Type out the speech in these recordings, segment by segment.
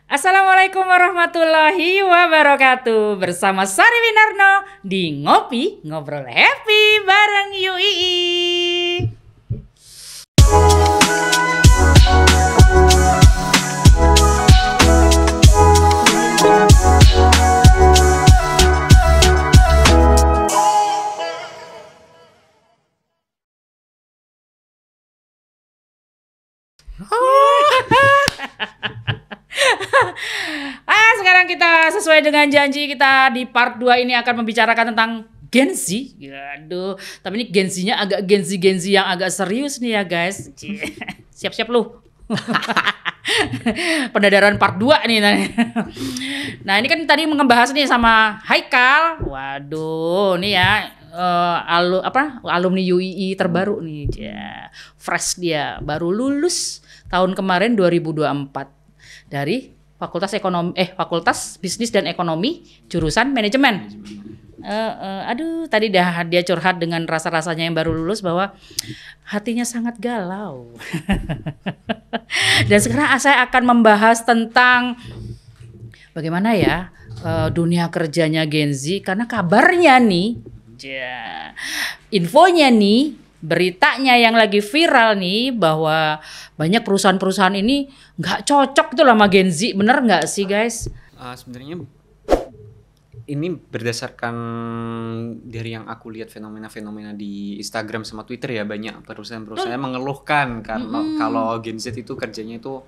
Assalamualaikum warahmatullahi wabarakatuh. Bersama Sari Winarno di Ngopi Ngobrol Happy bareng UII. Sekarang kita sesuai dengan janji kita di part 2 ini akan membicarakan tentang Gen Z. Aduh, tapi ini Gen Z-nya agak Gen Z yang agak serius nih ya guys. Siap-siap lu. Pendadaran part 2 nih. Nah, ini kan tadi ngebahas nih sama Haikal. Waduh, nih ya alumni UII terbaru nih. Ya, fresh dia, baru lulus tahun kemarin 2024 dari Fakultas Bisnis dan Ekonomi jurusan Manajemen. Aduh, tadi dia curhat dengan rasa-rasanya yang baru lulus bahwa hatinya sangat galau. Dan sekarang saya akan membahas tentang bagaimana ya dunia kerjanya Gen Z, karena kabarnya nih, infonya nih, beritanya yang lagi viral nih bahwa banyak perusahaan-perusahaan ini nggak cocok tuh sama Gen Z. Bener nggak sih guys? Sebenarnya ini berdasarkan dari yang aku lihat fenomena-fenomena di Instagram sama Twitter ya, banyak perusahaan-perusahaan mengeluhkan karena kalau Gen Z itu kerjanya itu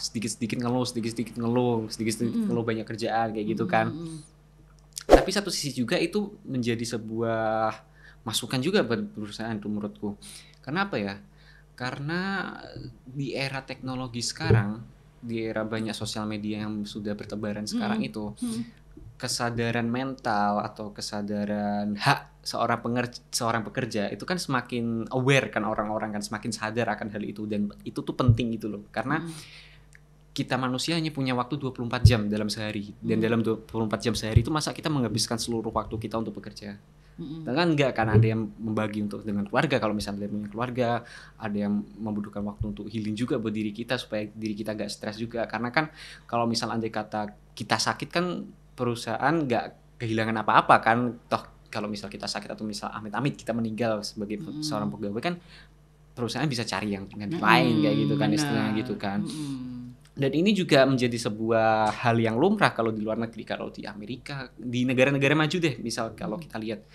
sedikit-sedikit ngeluh, banyak kerjaan kayak gitu kan. Tapi satu sisi juga itu menjadi sebuah masukan juga buat perusahaan tuh menurutku. Karena apa ya? Karena di era teknologi sekarang, di era banyak sosial media yang sudah bertebaran sekarang itu, kesadaran mental atau kesadaran hak seorang pekerja itu kan semakin aware kan, orang-orang kan semakin sadar akan hal itu, dan itu tuh penting gitu loh. Karena kita manusia hanya punya waktu 24 jam dalam sehari, dan dalam 24 jam sehari itu masa kita menghabiskan seluruh waktu kita untuk bekerja? Kan enggak, kan ada yang membagi untuk dengan keluarga, kalau misalnya dia punya keluarga, ada yang membutuhkan waktu untuk healing juga buat diri kita supaya diri kita gak stres juga. Karena kan kalau misal andai kata kita sakit kan perusahaan gak kehilangan apa-apa kan, toh kalau misal kita sakit atau misal amit-amit kita meninggal sebagai seorang pegawai kan perusahaan bisa cari yang pengganti lain kayak gitu kan, istilahnya gitu kan. Dan ini juga menjadi sebuah hal yang lumrah kalau di luar negeri. Kalau di Amerika, di negara-negara maju deh, misal kalau kita lihat,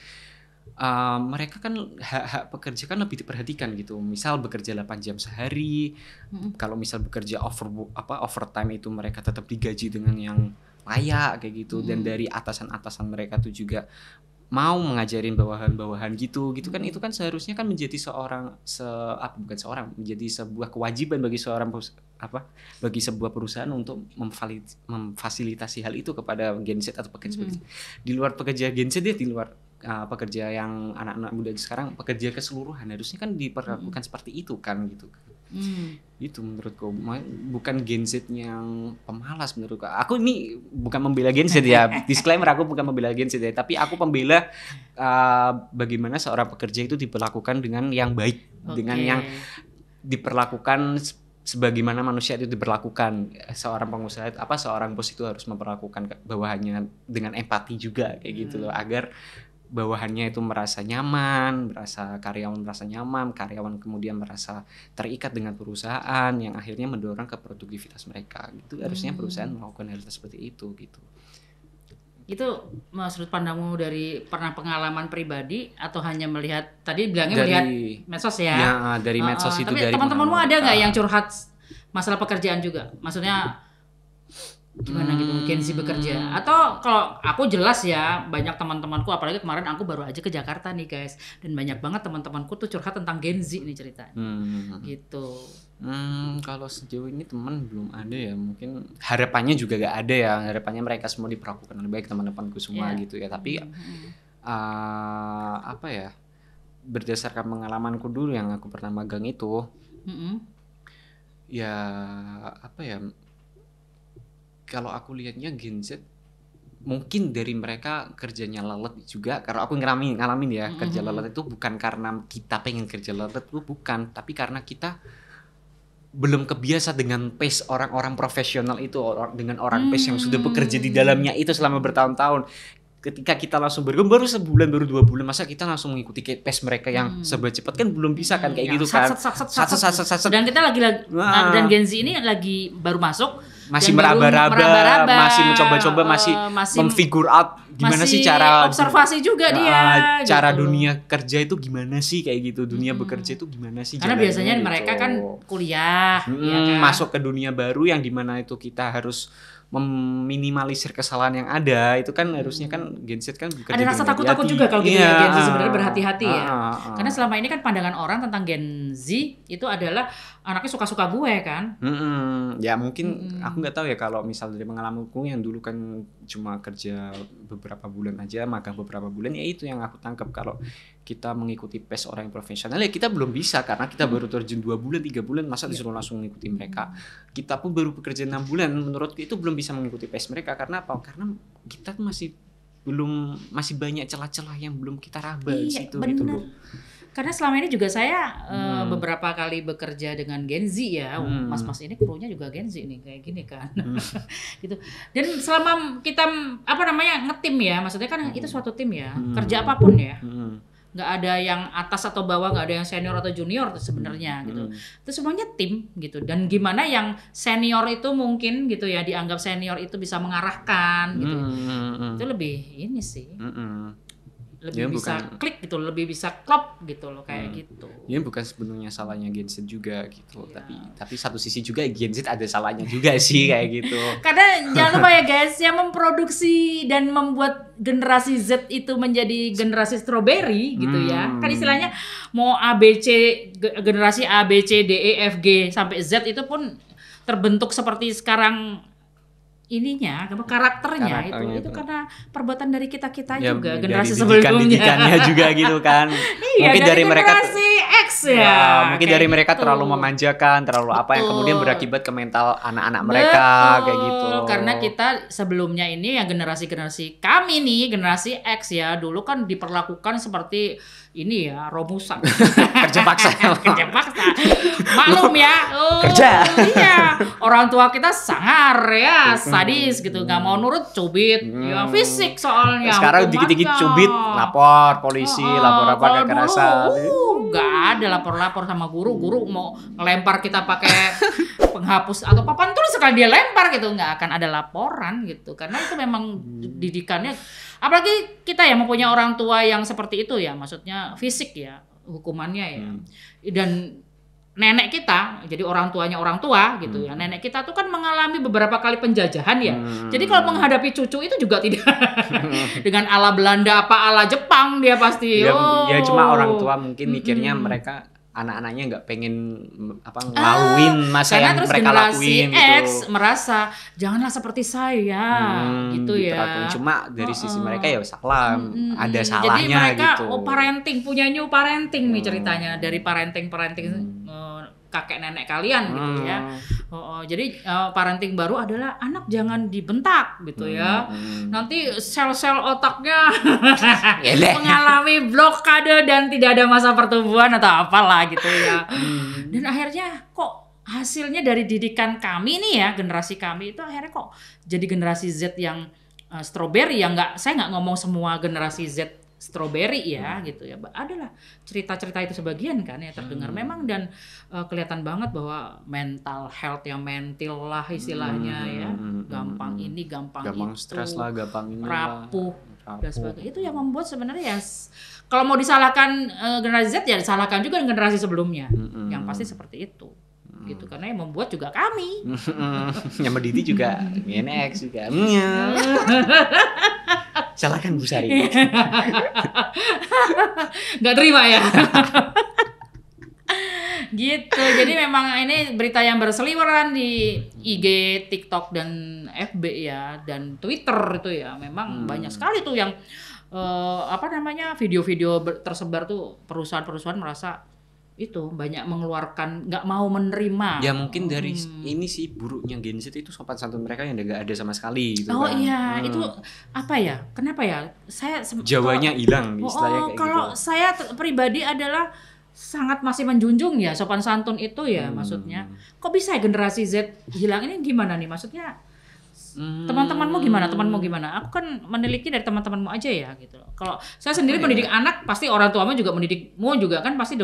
mereka kan hak-hak pekerja kan lebih diperhatikan gitu. Misal bekerja 8 jam sehari, kalau misal bekerja overtime itu mereka tetap digaji dengan yang layak kayak gitu. Dan dari atasan-atasan mereka tuh juga mau mengajarin bawahan-bawahan gitu kan, itu kan seharusnya kan menjadi menjadi sebuah kewajiban bagi sebuah perusahaan untuk memfasilitasi hal itu kepada Gen Z atau pekerja. Di luar pekerja Gen Z, di luar pekerja yang anak-anak muda sekarang, pekerja keseluruhan harusnya kan diperlakukan seperti itu kan gitu. Itu menurutku, bukan Gen Z yang pemalas menurutku. Aku ini bukan membela Gen Z ya, disclaimer, aku bukan membela Gen Z ya, tapi aku pembela bagaimana seorang pekerja itu diperlakukan dengan yang baik, dengan yang diperlakukan sebagaimana manusia itu diperlakukan. Seorang pengusaha seorang bos itu harus memperlakukan bawahannya dengan empati juga kayak gitu loh, agar bawahannya itu merasa nyaman, karyawan merasa nyaman, karyawan kemudian merasa terikat dengan perusahaan, yang akhirnya mendorong ke produktivitas mereka. Itu harusnya perusahaan melakukan hal seperti itu gitu. Itu sudut pandangmu dari pengalaman pribadi atau hanya melihat, tadi bilangnya melihat medsos ya? Ya, dari medsos itu. Tapi dari teman-temanmu ada nggak yang curhat masalah pekerjaan juga? Maksudnya gimana gitu Gen Z bekerja? Atau kalau aku jelas ya, banyak teman-temanku, apalagi kemarin aku baru aja ke Jakarta nih guys, dan banyak banget teman-temanku tuh curhat tentang Gen Z nih ceritanya. Gitu. Kalau sejauh ini teman belum ada ya, mungkin harapannya juga gak ada ya, harapannya mereka semua diperlakukan lebih baik, teman-temanku semua gitu ya. Tapi berdasarkan pengalamanku dulu yang aku pernah magang itu, kalau aku lihatnya Gen Z mungkin dari mereka kerjanya lelet juga, karena aku ngalamin ya, kerja lelet itu bukan karena kita pengen kerja lelet, itu bukan, tapi karena kita belum kebiasa dengan pace orang-orang profesional itu, dengan orang pace yang sudah bekerja di dalamnya itu selama bertahun-tahun. Ketika kita langsung baru sebulan, baru 2 bulan, masa kita langsung mengikuti pace mereka yang serba cepat, kan belum bisa kan kayak gitu kan. Sat. Dan kita lagi dan Gen Z ini lagi baru masuk, masih meraba-raba, masih mencoba-coba, masih memfigure out gimana sih cara observasi juga dia cara gitu. Dunia kerja itu gimana sih kayak gitu, dunia bekerja itu gimana sih, karena biasanya gitu. Mereka kan kuliah ya kan? Masuk ke dunia baru yang dimana itu kita harus meminimalisir kesalahan yang ada, itu kan harusnya kan Gen Z kan ada rasa takut-takut juga kalau gitu ya Gen Z sebenarnya berhati-hati ya. Karena selama ini kan pandangan orang tentang Gen Z itu adalah anaknya suka-suka gue kan. Ya mungkin aku nggak tahu ya, kalau misal dari pengalamanku yang dulu kan cuma kerja beberapa bulan aja, magang beberapa bulan, ya itu yang aku tangkap, kalau kita mengikuti pace orang yang profesional ya kita belum bisa, karena kita baru terjun 2 bulan 3 bulan, masa disuruh langsung mengikuti mereka. Kita pun baru bekerja 6 bulan, menurutku itu belum bisa mengikuti pace mereka. Karena apa? Karena kita masih banyak celah-celah yang belum kita raba di situ gitu loh. Karena selama ini juga saya beberapa kali bekerja dengan Gen Z ya, mas-mas ini krunya juga Gen Z nih kayak gini kan, gitu. Dan selama kita ngetim ya, maksudnya kan itu suatu tim ya, kerja apapun ya, nggak ada yang atas atau bawah, nggak ada yang senior atau junior sebenarnya gitu. Itu semuanya tim gitu. Dan gimana yang senior itu mungkin gitu ya, dianggap senior itu bisa mengarahkan gitu. Itu lebih ini sih. Lebih bisa klik gitu, lebih bisa klop gitu loh kayak gitu. Ya bukan sebenarnya salahnya Gen Z juga gitu, tapi satu sisi juga Gen Z ada salahnya juga sih kayak gitu. Karena jangan lupa ya guys, yang memproduksi dan membuat generasi Z itu menjadi generasi strawberry gitu ya. Kan istilahnya mau ABC, generasi A, B, C, D, E, F, G sampai Z itu pun terbentuk seperti sekarang ininya, karakternya itu karena perbuatan dari kita ya, juga dari generasi sebelumnya. Didikannya juga gitu kan. Iya, mungkin dari mereka X ya. Mungkin dari mereka gitu. Terlalu memanjakan, terlalu apa yang kemudian berakibat ke mental anak-anak mereka kayak gitu. Karena kita sebelumnya ini yang generasi kami nih, generasi X ya, dulu kan diperlakukan seperti ini ya, romusan. Kerja paksa. Maklum ya. Kerja. Iya. Orang tua kita sangar ya, sadis gitu, nggak mau nurut, cubit. Ya fisik soalnya. Sekarang dikit-dikit cubit, lapor polisi, lapor apa kekerasan. Nggak ada lapor-lapor sama guru mau ngelempar kita pakai penghapus atau papan tulis, sekali dia lempar gitu, nggak akan ada laporan gitu. Karena itu memang didikannya. Apalagi kita yang mempunyai orang tua yang seperti itu ya, maksudnya fisik ya hukumannya ya. Dan nenek kita, jadi orang tuanya orang tua gitu ya. Nenek kita tuh kan mengalami beberapa kali penjajahan ya. Jadi kalau menghadapi cucu itu juga tidak dengan ala Belanda apa ala Jepang dia pasti. Ya cuma orang tua mungkin mikirnya mereka anak-anaknya nggak pengen ngelaluin masa yang mereka lakuin X gitu. Merasa janganlah seperti saya gitu ya. Cuma dari sisi mereka ya salah, ada salahnya. Jadi mereka gitu. Parenting, punya new parenting nih ceritanya, dari parenting kakek nenek kalian gitu ya. Jadi parenting baru adalah anak jangan dibentak gitu ya. Nanti sel-sel otaknya mengalami blokade dan tidak ada masa pertumbuhan atau apalah gitu ya. Dan akhirnya kok hasilnya dari didikan kami nih ya, generasi kami itu akhirnya kok jadi generasi Z yang strawberry ya. Saya nggak ngomong semua generasi Z strawberry ya gitu ya, adalah cerita-cerita itu sebagian kan ya terdengar memang, dan kelihatan banget bahwa mental health yang mental lah istilahnya ya, gampang itu, stres lah, gampang ini rapuh dan sebagainya. Itu yang membuat sebenarnya ya, kalau mau disalahkan generasi Z ya disalahkan juga generasi sebelumnya, yang pasti seperti itu. Gitu, karena yang membuat juga kami. Yang mendidik juga NX juga. Salahkan Bu Sari. Nggak terima ya. Gitu. Jadi memang ini berita yang berseliweran di IG, TikTok dan FB ya, dan Twitter itu ya. Memang banyak sekali tuh yang video-video tersebar tuh, perusahaan-perusahaan merasa itu banyak mengeluarkan, nggak mau menerima. Ya mungkin dari ini sih buruknya Gen Z itu sopan santun mereka yang nggak ada sama sekali gitu. Iya, itu apa ya? Kenapa ya? Saya Jawanya hilang istilahnya kayak kalau gitu. saya pribadi adalah sangat masih menjunjung ya sopan santun itu ya maksudnya. Kok bisa ya generasi Z hilang ini gimana nih maksudnya? Teman-temanmu gimana? Temanmu gimana? Aku kan meneliti dari teman-temanmu aja ya gitu loh. Kalau saya sendiri mendidik anak pasti orang tuamu juga mendidikmu juga kan pasti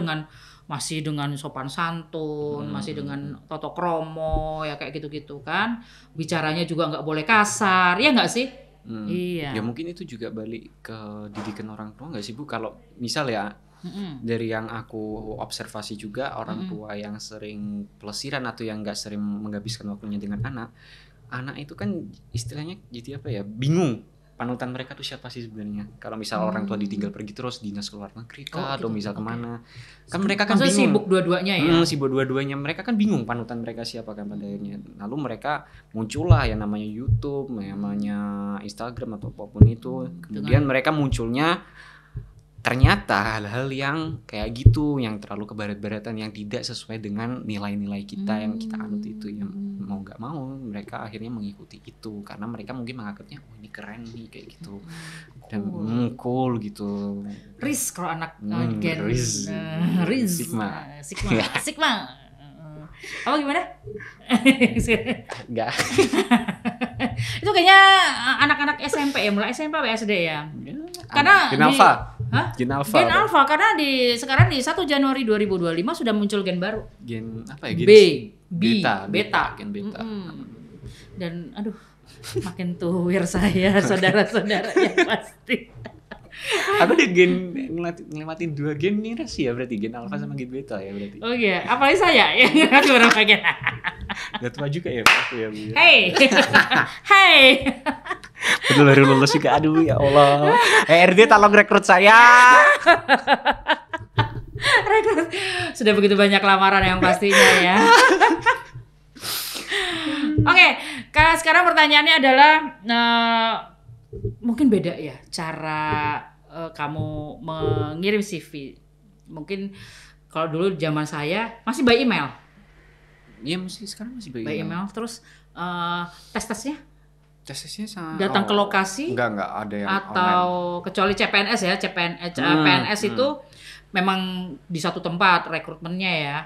masih dengan sopan santun, masih dengan toto kromo ya kayak gitu-gitu kan. Bicaranya juga nggak boleh kasar, ya nggak sih? Iya. Ya mungkin itu juga balik ke didikan orang tua nggak sih Bu? Kalau misal ya dari yang aku observasi juga orang tua yang sering pelesiran atau yang nggak sering menghabiskan waktunya dengan anak itu kan istilahnya jadi apa ya, bingung panutan mereka tuh siapa sih sebenarnya. Kalau misal orang tua ditinggal pergi terus dinas ke luar negeri atau misal kemana, kan mereka kan bingung. Sibuk dua-duanya ya. Sibuk dua-duanya, mereka kan bingung panutan mereka siapa kan pada akhirnya. Lalu mereka muncullah yang namanya YouTube, namanya Instagram atau apapun itu. Kemudian mereka munculnya ternyata hal-hal yang kayak gitu, yang terlalu kebarat-baratan, yang tidak sesuai dengan nilai-nilai kita yang kita anut itu, yang mau nggak mau mereka akhirnya mengikuti itu karena mereka mungkin menganggapnya oh ini keren nih kayak gitu dan cool gitu. Riz kalau anak gen Riz Sigma. Apa gimana? Enggak. Itu kayaknya anak-anak SMP ya, mulai SMP atau SD ya. Karena Gen Alpha. Gen Alpha karena sekarang di 1 Januari 2025 sudah muncul gen baru. Gen apa ya? Beta. Gen beta. Dan aduh, makin tuwir saya saudara-saudaranya pasti. Aku udah ngelewatin 2 gen nih Rasi ya, berarti gen alpha sama gen beta ya berarti. Oh iya, apalagi saya yang ngelewatin berapa gen. Gak tua juga ya aku ya. Hey. Betul baru lulus juga, aduh ya Allah. RD tolong rekrut saya. Rekrut. Sudah begitu banyak lamaran yang pastinya ya. Oke, sekarang pertanyaannya adalah mungkin beda ya cara kamu mengirim CV. Mungkin kalau dulu zaman saya masih by email. Iya sekarang masih by email. Terus tesnya sama datang ke lokasi enggak ada yang atau online. Kecuali CPNS ya, PNS itu memang di satu tempat rekrutmennya ya.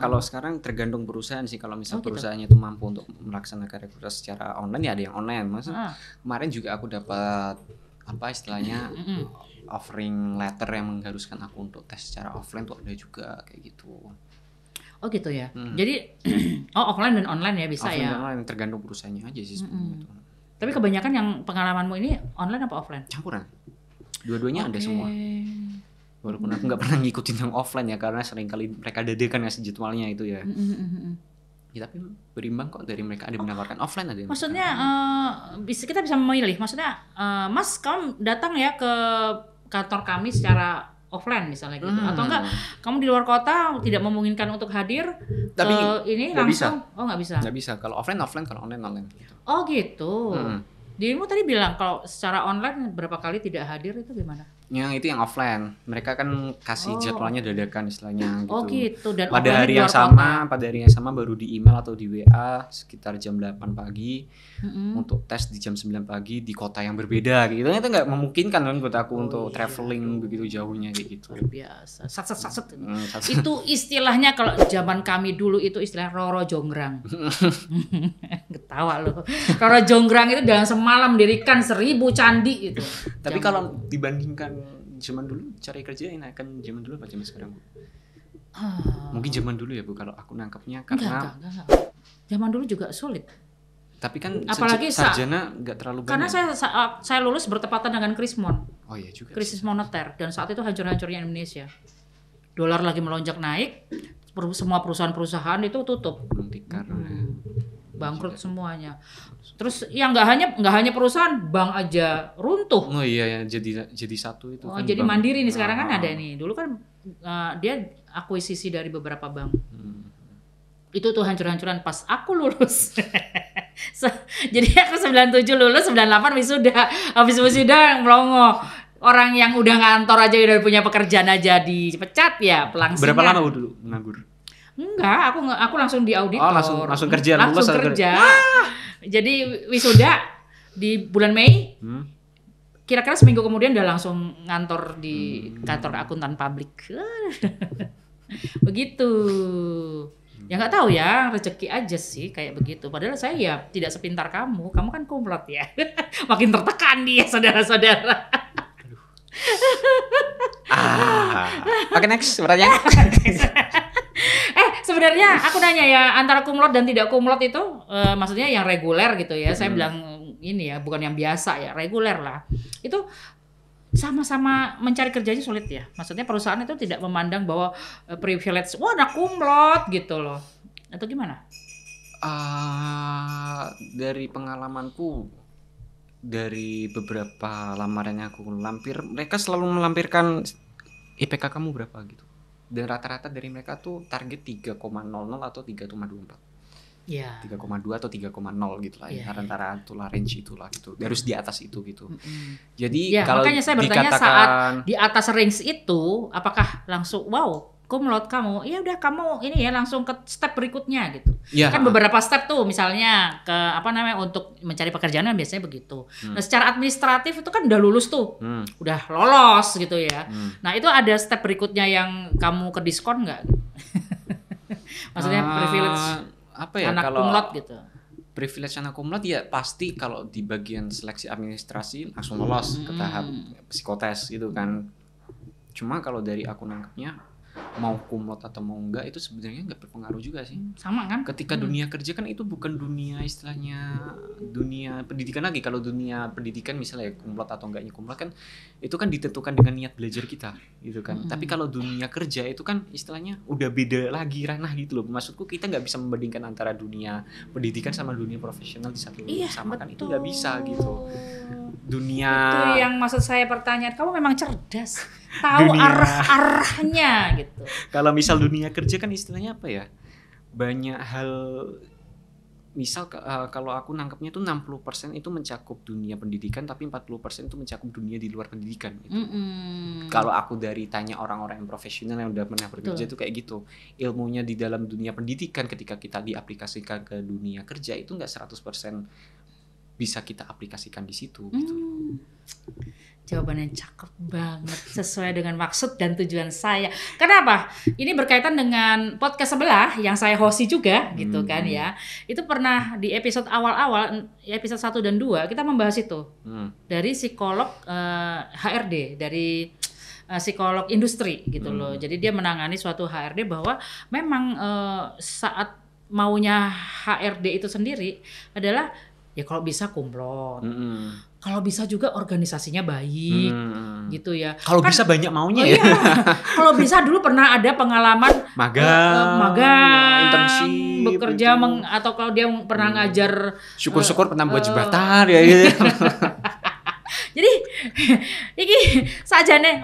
Kalau sekarang tergantung perusahaan sih. Kalau misal perusahaannya itu mampu untuk melaksanakan rekrutasi secara online ya ada yang online. Maksudnya kemarin juga aku dapat apa istilahnya offering letter yang mengharuskan aku untuk tes secara offline tuh ada juga kayak gitu. Oh gitu ya. Jadi offline dan online ya bisa offline ya. Offline dan online tergantung perusahaannya aja sih sebenarnya. Tapi kebanyakan yang pengalamanmu ini online apa offline? Campuran. Dua-duanya ada semua. Walaupun aku nggak pernah ngikutin yang offline ya karena seringkali mereka dadakan ngasih jadwalnya itu ya. Ya tapi berimbang kok, dari mereka ada menawarkan offline ada. Maksudnya kita bisa memilih. Maksudnya Mas kamu datang ya ke kantor kami secara offline misalnya gitu atau enggak kamu di luar kota tidak memungkinkan untuk hadir tapi ini langsung bisa. Oh nggak bisa kalau offline kalau online gitu. Oh gitu. Dirimu tadi bilang kalau secara online berapa kali tidak hadir itu gimana? Yang itu yang offline, mereka kan kasih jadwalnya dadakan istilahnya gitu. Oh gitu. Dan pada hari yang sama baru di email atau di WA sekitar jam 8 pagi untuk tes di jam 9 pagi di kota yang berbeda gitu. Itu nggak memungkinkan kan buat aku untuk traveling begitu jauhnya kayak gitu. Luar biasa. Satset. Itu istilahnya kalau zaman kami dulu itu istilah Roro Jonggrang. Ketawa loh. Roro Jonggrang itu dalam semalam mendirikan 1000 candi itu. Tapi kalau dibandingkan zaman dulu cari kerja enakan zaman dulu apa zaman sekarang Bu? Mungkin zaman dulu ya Bu kalau aku nangkepnya karena enggak. Zaman dulu juga sulit. Tapi kan apalagi sarjana nggak terlalu banyak. Karena saya lulus bertepatan dengan Krismon. Oh iya juga. Krisis moneter dan saat itu hancur-hancurnya Indonesia. Dolar lagi melonjak naik, semua perusahaan-perusahaan itu tutup. Bangkrut semuanya. Terus yang nggak hanya perusahaan, bank aja runtuh. Oh iya ya, jadi satu itu. Oh, kan jadi bank. Mandiri nih sekarang kan ada nih. Dulu kan dia akuisisi dari beberapa bank. Itu tuh hancur-hancuran pas aku lulus. Jadi aku 97 lulus, 98 wisuda. Habis wisuda melongo. Orang yang udah ngantor aja udah punya pekerjaan aja dipecat ya, pelangsingan. Berapa lama dulu nganggur? Enggak, aku langsung di auditor. Oh, langsung kerja, langsung kerja. Jadi wisuda di bulan Mei. kira-kira seminggu kemudian udah langsung ngantor di kantor akuntan publik. Begitu. Ya nggak tahu ya, rezeki aja sih kayak begitu. Padahal saya ya tidak sepintar kamu kan kumlot ya. Makin tertekan dia saudara-saudara. Oke, next bertanya. Sebenarnya aku nanya ya, antara kumlot dan tidak kumlot itu maksudnya yang reguler gitu ya. Saya bilang ini ya, bukan yang biasa ya, reguler lah. Itu sama-sama mencari kerjanya sulit ya. Maksudnya perusahaan itu tidak memandang bahwa privilege, wah anak kumlot gitu loh. Atau gimana? Dari pengalamanku, dari beberapa lamaran yang aku lampir, mereka selalu melampirkan IPK kamu berapa gitu. Dan rata-rata dari mereka tuh target 3,00 atau 3,24. Ya. 3,2 atau 3,0 gitu lah, Ya, antara itulah range itulah gitu. Harus di atas itu gitu. Jadi ya, kalau makanya saya bertanya saat di atas range itu, apakah langsung wow, kumlot kamu? Ya udah kamu ini ya langsung ke step berikutnya gitu. ya, Kan beberapa step tuh, misalnya ke apa namanya untuk mencari pekerjaan kan biasanya begitu. Nah, secara administratif itu kan udah lulus tuh. Udah lolos gitu ya. Nah, itu ada step berikutnya yang kamu ke diskon nggak? Maksudnya privilege apa ya, anak kalau kumlot gitu. privilege anak kumlot ya pasti kalau di bagian seleksi administrasi langsung lolos ke tahap psikotes gitu kan. Cuma kalau dari aku nangkepnya, mau kumlot atau mau enggak itu sebenarnya nggak berpengaruh juga sih. Sama kan? Ketika dunia kerja kan itu bukan dunia istilahnya dunia pendidikan lagi. Kalau dunia pendidikan misalnya kumlot atau enggaknya kumlot kan itu kan ditentukan dengan niat belajar kita gitu kan. Tapi kalau dunia kerja itu kan istilahnya udah beda lagi ranah gitu loh. Maksudku kita nggak bisa membandingkan antara dunia pendidikan sama dunia profesional di satu sama kan, itu nggak bisa gitu. Dunia itu yang maksud saya pertanyaan, kamu memang cerdas, tahu arah-arahnya gitu. Kalau misal dunia kerja kan istilahnya apa ya, banyak hal. Misal kalau aku nangkepnya itu 60% itu mencakup dunia pendidikan, tapi 40% itu mencakup dunia di luar pendidikan gitu. Kalau aku dari tanya orang-orang yang profesional yang udah pernah bekerja itu kayak gitu, ilmunya di dalam dunia pendidikan ketika kita diaplikasikan ke dunia kerja itu nggak 100% bisa kita aplikasikan di situ gitu. Jawabannya cakep banget, sesuai dengan maksud dan tujuan saya. Kenapa? Ini berkaitan dengan podcast sebelah yang saya hosti juga gitu kan ya. Itu pernah di episode awal-awal, episode 1 dan 2 kita membahas itu. Dari psikolog HRD, dari psikolog industri gitu loh. Jadi dia menangani suatu HRD bahwa memang saat maunya HRD itu sendiri adalah ya kalau bisa kumlot, kalau bisa juga organisasinya baik, gitu ya. Kalau kan, bisa banyak maunya ya. Kalau bisa dulu pernah ada pengalaman magang, internship, bekerja atau kalau dia pernah ngajar. Syukur-syukur pernah buat jembatan ya gitu. Jadi ini saja nih,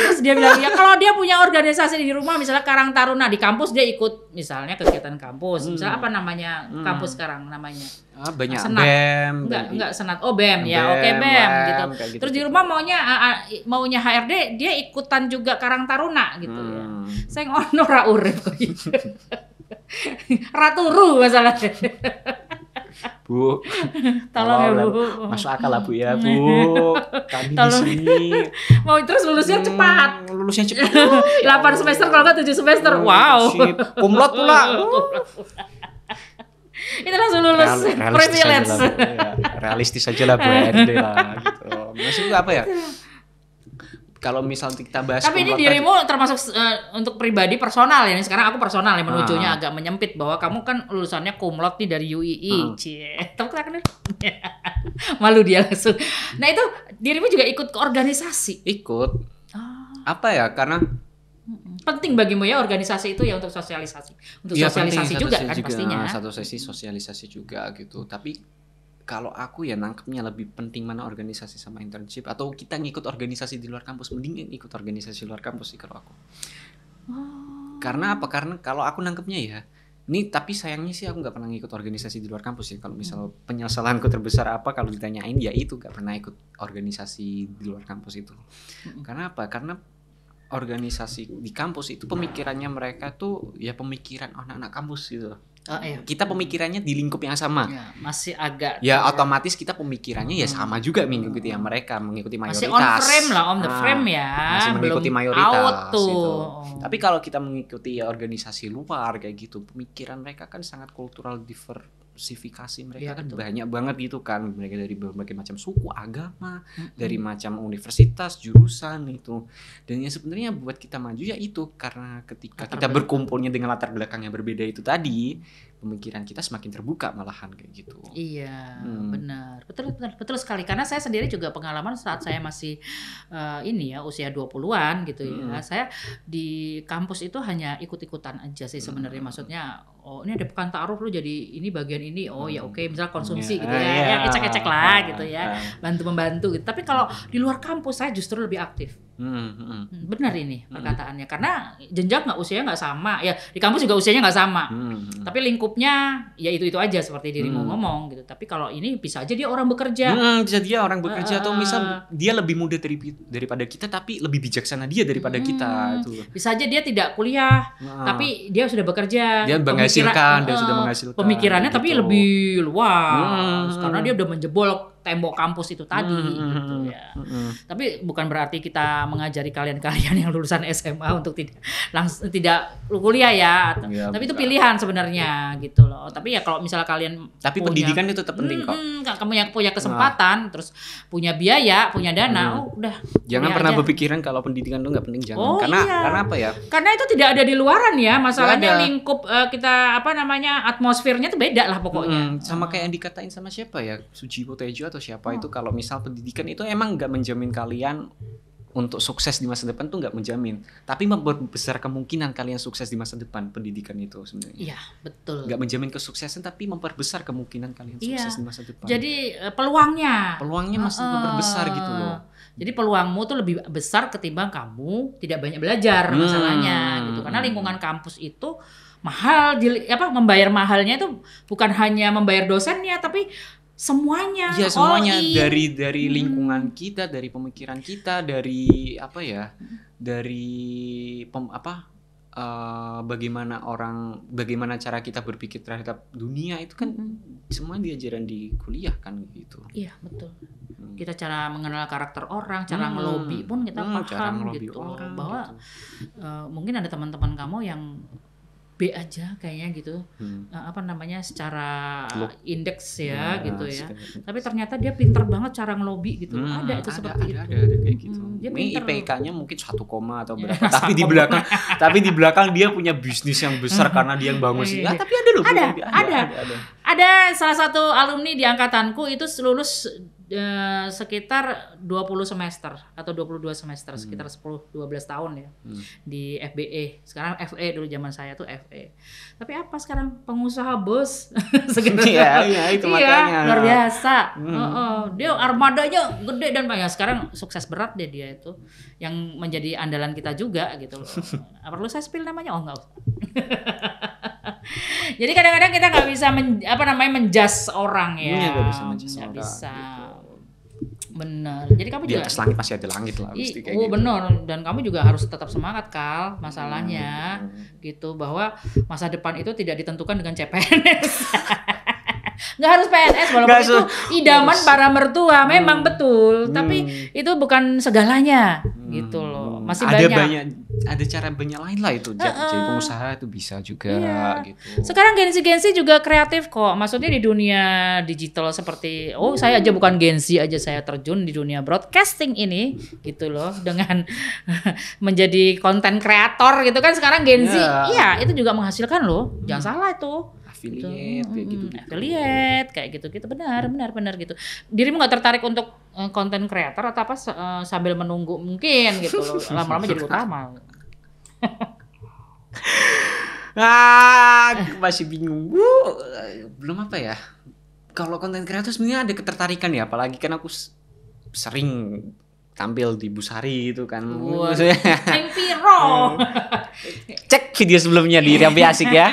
terus dia bilang ya kalau dia punya organisasi di rumah, misalnya Karang Taruna di kampus dia ikut misalnya kegiatan kampus, misalnya apa namanya kampus sekarang namanya banyak senat. BEM, enggak senat, BEM ya, oke BEM gitu. Terus di rumah maunya HRD dia ikutan juga Karang Taruna gitu ya. Saya ngono ra urip kok. Raturu masalahnya. Bu, tolong ya Bu, masuk akal lah Bu ya Bu, kami di sini mau terus lulusnya cepat, 8 semester kalau nggak 7 semester, wow, kumlot pula, itu langsung lulus privilege, realistis aja lah Bu RD lah gitu, maksudnya apa ya? Kalau misal kita bahas tapi ini dirimu termasuk untuk pribadi personal ya. Sekarang aku personal ya, menujunya agak menyempit bahwa kamu kan lulusannya kumlot nih dari UII. Tahu kan? Malu dia langsung. Nah, itu dirimu juga ikut ke organisasi? Ikut. Apa ya? Karena penting bagimu ya organisasi itu ya untuk sosialisasi. Untuk ya, sosialisasi juga kan pastinya. Satu sesi sosialisasi juga gitu. Tapi kalau aku ya nangkepnya lebih penting mana organisasi sama internship, atau kita ngikut organisasi di luar kampus, mending ikut organisasi luar kampus sih kalau aku. Karena apa? Karena kalau aku nangkepnya ya, ini tapi sayangnya sih aku nggak pernah ngikut organisasi di luar kampus ya. Kalau misal penyesalanku terbesar apa kalau ditanyain ya itu nggak pernah ikut organisasi di luar kampus itu. Karena apa? Karena organisasi di kampus itu pemikirannya mereka tuh ya pemikiran anak-anak kampus gitu. Kita pemikirannya di lingkup yang sama. Ya, masih agak Ya otomatis kita pemikirannya ya sama juga mengikuti yang mereka, mengikuti mayoritas. masih on frame lah, on the frame ya. Masih mengikuti Belum mayoritas out tuh. gitu. Tapi kalau kita mengikuti organisasi luar kayak gitu, pemikiran mereka kan sangat kultural diversifikasi mereka Iya, kan betul. banyak banget gitu kan. Mereka dari berbagai macam suku, agama, dari macam universitas, jurusan itu. Dan yang sebenarnya buat kita maju ya itu karena ketika Latar kita belakang. berkumpulnya dengan latar belakang yang berbeda itu tadi, pemikiran kita semakin terbuka malahan kayak gitu. Iya, Hmm. benar. Betul sekali. Karena saya sendiri juga pengalaman saat saya masih ini ya, usia 20-an gitu ya. Saya di kampus itu hanya ikut-ikutan aja sih sebenarnya. Maksudnya, oh ini ada pekan ta'aruf lu jadi ini bagian ini. Oh ya oke, misal konsumsi gitu ya. Iya. Yang ecek-ecek lah gitu ya. Bantu-membantu gitu. Tapi kalau di luar kampus saya justru lebih aktif. Benar ini perkataannya. Karena jenjang usianya nggak sama. Ya di kampus juga usianya nggak sama. Tapi lingkupnya ya itu aja seperti dirimu ngomong gitu. Tapi kalau ini bisa aja dia orang bekerja. Bisa dia orang bekerja atau misal dia lebih muda daripada kita tapi lebih bijaksana dia daripada kita itu. Bisa aja dia tidak kuliah, tapi dia sudah bekerja. Dia menghasilkan, dia sudah menghasilkan. Pemikirannya gitu. tapi lebih luas karena dia udah menjebol tembok kampus itu tadi gitu ya. Tapi bukan berarti kita mengajari kalian-kalian yang lulusan SMA untuk tidak kuliah ya. Ya, tapi itu bukan. pilihan sebenarnya gitu loh. Tapi ya kalau misalnya kalian Tapi pendidikan itu tetap penting kok. kamu yang punya kesempatan, terus punya biaya, punya dana, udah. Jangan kuliah pernah aja. berpikiran kalau pendidikan itu nggak penting, jangan. Oh, karena iya. apa ya? Karena itu tidak ada di luaran ya, masalahnya Nggak ada. lingkup kita atmosfernya tuh beda lah pokoknya. Sama kayak yang dikatain sama siapa ya, Sujiwo Tejo atau siapa itu, kalau misal pendidikan itu emang nggak menjamin kalian untuk sukses di masa depan, tuh nggak menjamin, tapi memperbesar kemungkinan kalian sukses di masa depan. Pendidikan itu sebenarnya Iya, betul. nggak menjamin kesuksesan tapi memperbesar kemungkinan kalian Iya. sukses di masa depan. Jadi peluangnya masih memperbesar gitu loh. Jadi peluangmu tuh lebih besar ketimbang kamu tidak banyak belajar masalahnya gitu. Karena lingkungan kampus itu mahal, membayar mahalnya itu bukan hanya membayar dosennya tapi semuanya. Iya, semuanya all in. dari lingkungan kita, dari pemikiran kita, dari bagaimana cara kita berpikir terhadap dunia itu kan semua diajaran di kuliah kan gitu. Iya, betul. Kita cara mengenal karakter orang, cara ngelobi pun kita cara paham ngelobi gitu. orang Bahwa gitu. Mungkin ada teman-teman kamu yang B aja kayaknya gitu. Secara Look. indeks ya gitu ya. Secara- Tapi ternyata dia pinter banget cara ngelobi gitu. Ada itu seperti itu. ada kayak gitu. Dia Ini pinter. IPK-nya mungkin 1, atau berapa, tapi di belakang dia punya bisnis yang besar karena dia yang bangun sih. Iya. Tapi ada loh. Ada. Ada salah satu alumni di angkatanku itu lulus sekitar 20 semester atau 22 semester, sekitar 10-12 tahun ya di FBE. Sekarang FE, dulu zaman saya tuh FE. Tapi apa sekarang pengusaha bos? Iya, itu makanya. Luar biasa. Dia armadanya gede dan banyak. Sekarang sukses berat deh dia itu, yang menjadi andalan kita juga gitu loh. Perlu saya spill namanya? Oh enggak usah. Jadi kadang-kadang kita nggak bisa menjudge orang ya. Iya, nggak bisa menjudge Nggak orang, bisa. gitu. Bener. Jadi kamu Di juga. atas langit masih ada langit lah, mesti kayak gitu. Bener. Dan kamu juga harus tetap semangat Kal. Masalahnya gitu bahwa masa depan itu tidak ditentukan dengan CPNS. Nggak harus PNS walaupun Nggak itu idaman para mertua, memang betul. Tapi itu bukan segalanya gitu loh. Masih Ada cara banyak lain lah itu. Jadi pengusaha itu bisa juga gitu. Sekarang Gen-Z juga kreatif kok. Maksudnya di dunia digital seperti saya aja bukan Gen-Z aja, saya terjun di dunia broadcasting ini gitu loh, dengan menjadi konten kreator gitu kan sekarang Gen-Z. Iya, itu juga menghasilkan loh. Jangan salah itu. Affiliate kayak gitu. Affiliate kayak gitu benar gitu. Dirimu nggak tertarik untuk konten kreator atau apa sambil menunggu mungkin gitu loh, lama-lama jadi utama. Masih bingung. Belum apa ya. Kalau konten kreator sebenarnya ada ketertarikan ya, apalagi kan aku sering tampil di Busari itu kan. Yang piro. Cek video sebelumnya di Riampi Asik ya.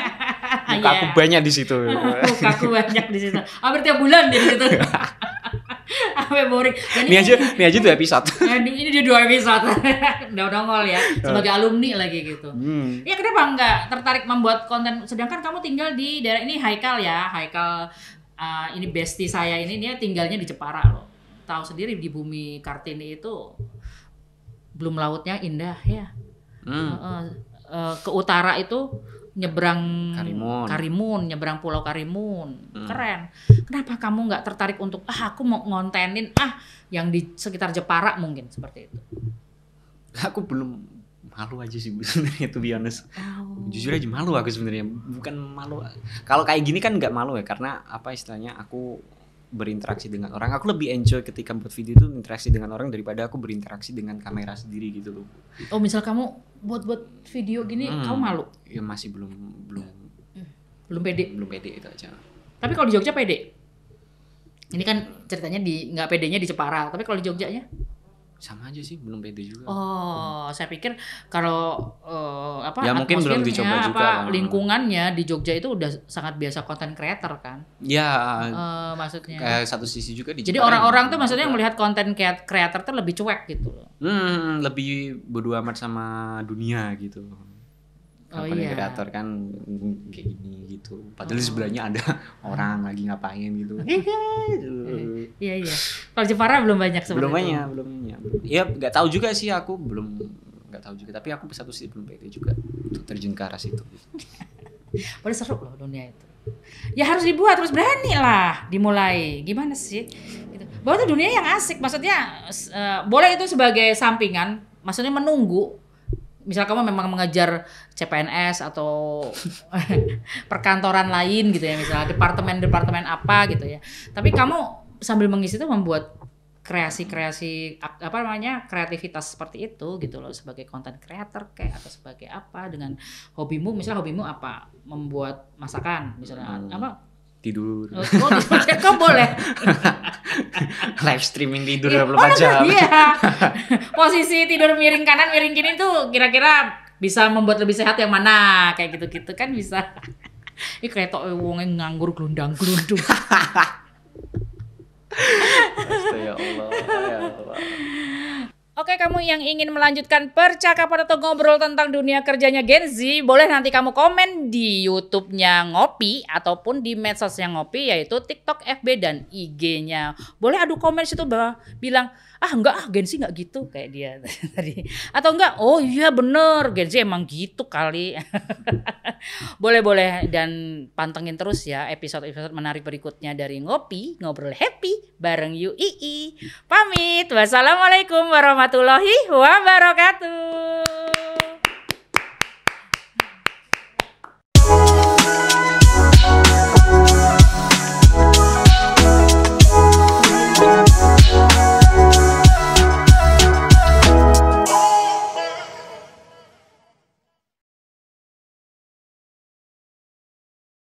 Muka aku banyak di situ. Muka aku banyak di situ. Hampir tiap bulan di situ. Sampai boring. Dan Ini aja 2 episode. ini dia 2 episode. Udah nongol ya sebagai alumni lagi gitu. Ya kenapa enggak tertarik membuat konten, sedangkan kamu tinggal di daerah ini. Haikal ya, ini bestie saya ini, dia tinggalnya di Jepara loh. Tahu sendiri di bumi Kartini itu belum lautnya indah ya. Ke utara itu nyebrang Karimun, nyebrang Pulau Karimun, keren. Kenapa kamu nggak tertarik untuk aku mau ngontenin yang di sekitar Jepara mungkin seperti itu? Aku belum, malu aja sih sebenarnya, to be honest. Jujur aja malu aku sebenarnya, bukan malu. Kalau kayak gini kan nggak malu ya, karena apa istilahnya, aku berinteraksi dengan orang. Aku lebih enjoy ketika buat video itu interaksi dengan orang daripada aku berinteraksi dengan kamera sendiri gitu loh. Oh, misal kamu buat video gini, kamu malu? Ya masih belum pede. Belum pede itu aja. Tapi kalau di Jogja pede? Ini kan ceritanya nggak pedenya di Jepara, tapi kalau di Jogjanya? Sama aja sih, belum pede juga. Saya pikir kalau ya mungkin belum dicoba juga. Lingkungannya di Jogja itu udah sangat biasa konten creator kan? Ya. Maksudnya. Kayak satu sisi juga di Jadi Jepara orang-orang tuh maksudnya melihat konten creator tuh lebih cuek gitu. Lebih bodo amat sama dunia gitu. Konten kreator kan kayak gini gitu. Padahal di sebelahnya ada orang lagi ngapain gitu. Iya. Kalau Jepara belum banyak sebenarnya. Belum banyak. Ya nggak tahu juga sih, aku belum nggak tahu juga. Tapi aku satu sih belum pede juga untuk terjun ke arah situ. Boleh seru loh dunia itu. Ya harus dibuat, terus berani lah dimulai. Gimana sih? Gitu. Bahwa itu dunia yang asik. Maksudnya boleh itu sebagai sampingan. Maksudnya menunggu. Misal kamu memang mengejar CPNS atau perkantoran lain gitu ya, misalnya departemen apa gitu ya. Tapi kamu sambil mengisi itu membuat kreativitas seperti itu gitu loh, sebagai content creator kayak atau sebagai apa, dengan hobimu, misalnya hobimu apa? Membuat masakan misalnya, apa? Tidur. Kok boleh? Live streaming tidur 24 jam. Iya. Posisi tidur miring kanan, miring kiri tuh kira-kira bisa membuat lebih sehat yang mana? Kayak gitu-gitu kan bisa. Ini kayak tok wonge nganggur glundang-glundung. Ya Allah. Oke, kamu yang ingin melanjutkan percakapan atau ngobrol tentang dunia kerjanya Gen Z, boleh nanti kamu komen di YouTube-nya Ngopi ataupun di medsosnya Ngopi, yaitu TikTok, FB, dan IG-nya. Boleh adu komen situ bilang, enggak, Gen Z enggak gitu kayak dia tadi. Atau enggak, oh iya bener, Gen Z emang gitu kali. Boleh, dan pantengin terus ya episode-episode menarik berikutnya dari Ngopi, Ngobrol Happy bareng UII. Pamit, wassalamualaikum warahmatullahi wabarakatuh.